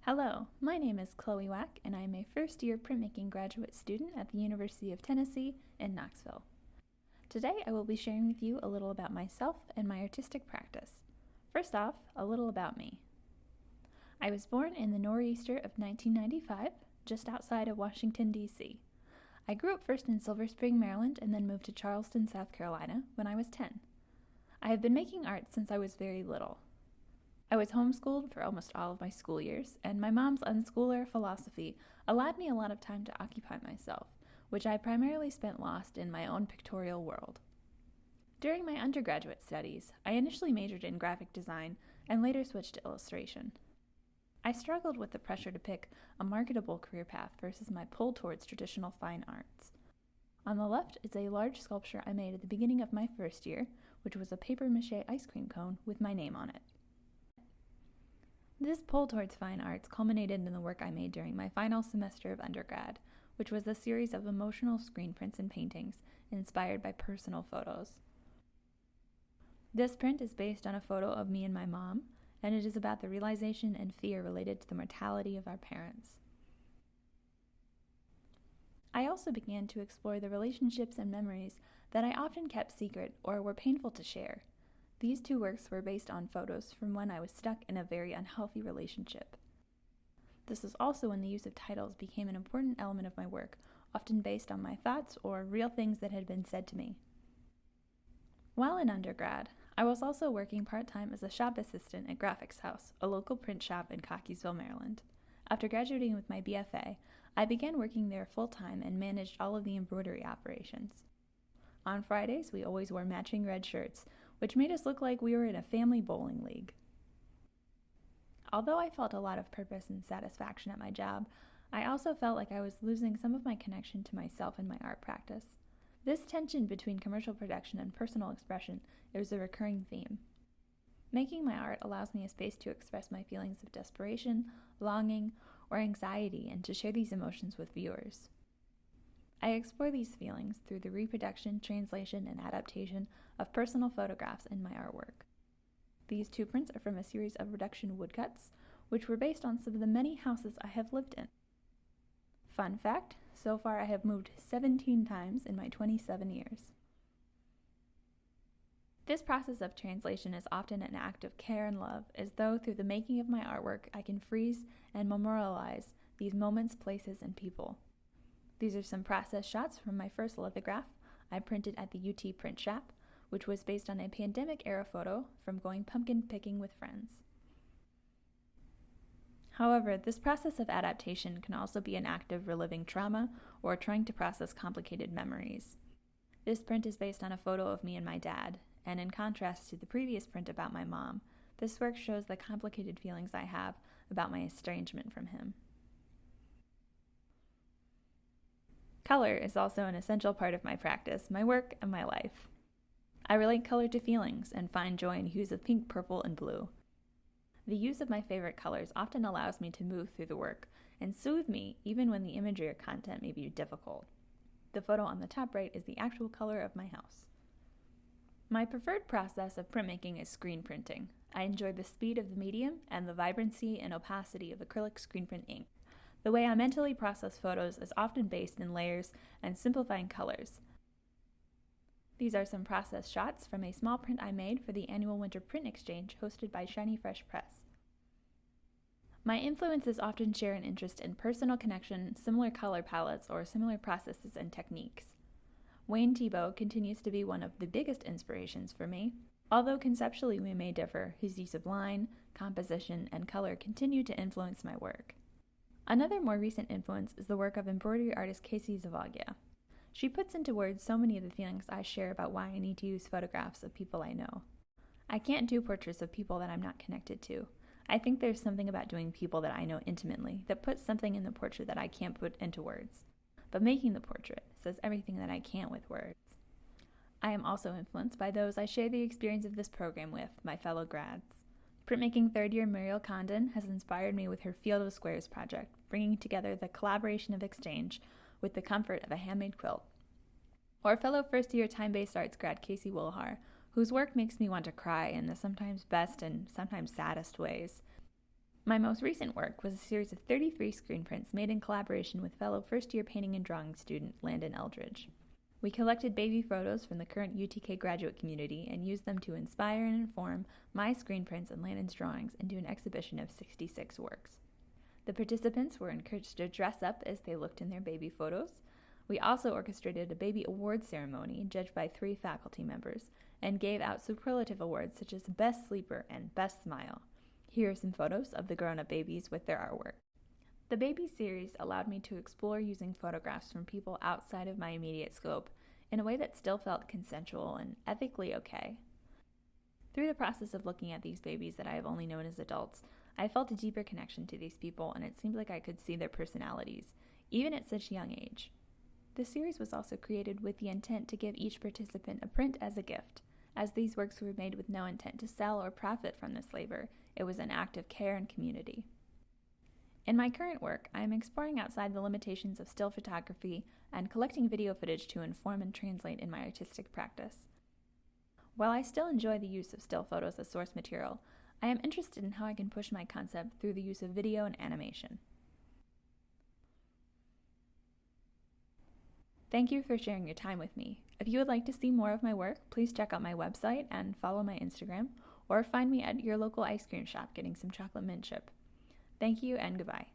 Hello, my name is Chloe Wack, and I am a first-year printmaking graduate student at the University of Tennessee in Knoxville. Today I will be sharing with you a little about myself and my artistic practice. First off, a little about me. I was born in the nor'easter of 1995, just outside of Washington, D.C. I grew up first in Silver Spring, Maryland, and then moved to Charleston, South Carolina when I was 10. I have been making art since I was very little. I was homeschooled for almost all of my school years, and my mom's unschooler philosophy allowed me a lot of time to occupy myself, which I primarily spent lost in my own pictorial world. During my undergraduate studies, I initially majored in graphic design and later switched to illustration. I struggled with the pressure to pick a marketable career path versus my pull towards traditional fine arts. On the left is a large sculpture I made at the beginning of my first year, which was a papier-mâché ice cream cone with my name on it. This pull towards fine arts culminated in the work I made during my final semester of undergrad, which was a series of emotional screen prints and paintings inspired by personal photos. This print is based on a photo of me and my mom, and it is about the realization and fear related to the mortality of our parents. I also began to explore the relationships and memories that I often kept secret or were painful to share. These two works were based on photos from when I was stuck in a very unhealthy relationship. This was also when the use of titles became an important element of my work, often based on my thoughts or real things that had been said to me. While in undergrad, I was also working part-time as a shop assistant at Graphics House, a local print shop in Cockeysville, Maryland. After graduating with my BFA, I began working there full-time and managed all of the embroidery operations. On Fridays, we always wore matching red shirts, which made us look like we were in a family bowling league. Although I felt a lot of purpose and satisfaction at my job, I also felt like I was losing some of my connection to myself and my art practice. This tension between commercial production and personal expression is a recurring theme. Making my art allows me a space to express my feelings of desperation, longing, or anxiety and to share these emotions with viewers. I explore these feelings through the reproduction, translation, and adaptation of personal photographs in my artwork. These two prints are from a series of reduction woodcuts, which were based on some of the many houses I have lived in. Fun fact, so far I have moved 17 times in my 27 years. This process of translation is often an act of care and love, as though through the making of my artwork I can freeze and memorialize these moments, places, and people. These are some process shots from my first lithograph I printed at the UT Print Shop, which was based on a pandemic-era photo from going pumpkin picking with friends. However, this process of adaptation can also be an act of reliving trauma or trying to process complicated memories. This print is based on a photo of me and my dad, and in contrast to the previous print about my mom, this work shows the complicated feelings I have about my estrangement from him. Color is also an essential part of my practice, my work, and my life. I relate color to feelings and find joy in hues of pink, purple, and blue. The use of my favorite colors often allows me to move through the work and soothe me even when the imagery or content may be difficult. The photo on the top right is the actual color of my house. My preferred process of printmaking is screen printing. I enjoy the speed of the medium and the vibrancy and opacity of acrylic screen print ink. The way I mentally process photos is often based in layers and simplifying colors. These are some process shots from a small print I made for the annual Winter Print Exchange hosted by Shiny Fresh Press. My influences often share an interest in personal connection, similar color palettes, or similar processes and techniques. Wayne Thiebaud continues to be one of the biggest inspirations for me. Although conceptually we may differ, his use of line, composition, and color continue to influence my work. Another more recent influence is the work of embroidery artist Zavagia. She puts into words so many of the feelings I share about why I need to use photographs of people I know. I can't do portraits of people that I'm not connected to. I think there's something about doing people that I know intimately that puts something in the portrait that I can't put into words. But making the portrait says everything that I can't with words. I am also influenced by those I share the experience of this program with, my fellow grads. Printmaking third-year Muriel Condon has inspired me with her Field of Squares project, bringing together the collaboration of exchange with the comfort of a handmade quilt. Or fellow first-year time-based arts grad Casey whose work makes me want to cry in the sometimes best and sometimes saddest ways. My most recent work was a series of 33 screen prints made in collaboration with fellow first-year painting and drawing student Landon Eldridge. We collected baby photos from the current UTK graduate community and used them to inspire and inform my screen prints and Landon's drawings into an exhibition of 66 works. The participants were encouraged to dress up as they looked in their baby photos. We also orchestrated a baby awards ceremony judged by 3 faculty members and gave out superlative awards such as Best Sleeper and Best Smile. Here are some photos of the grown-up babies with their artwork. The baby series allowed me to explore using photographs from people outside of my immediate scope in a way that still felt consensual and ethically okay. Through the process of looking at these babies that I have only known as adults, I felt a deeper connection to these people, and it seemed like I could see their personalities, even at such a young age. The series was also created with the intent to give each participant a print as a gift. As these works were made with no intent to sell or profit from this labor, it was an act of care and community. In my current work, I am exploring outside the limitations of still photography and collecting video footage to inform and translate in my artistic practice. While I still enjoy the use of still photos as source material, I am interested in how I can push my concept through the use of video and animation. Thank you for sharing your time with me. If you would like to see more of my work, please check out my website and follow my Instagram, or find me at your local ice cream shop getting some chocolate mint chip. Thank you and goodbye.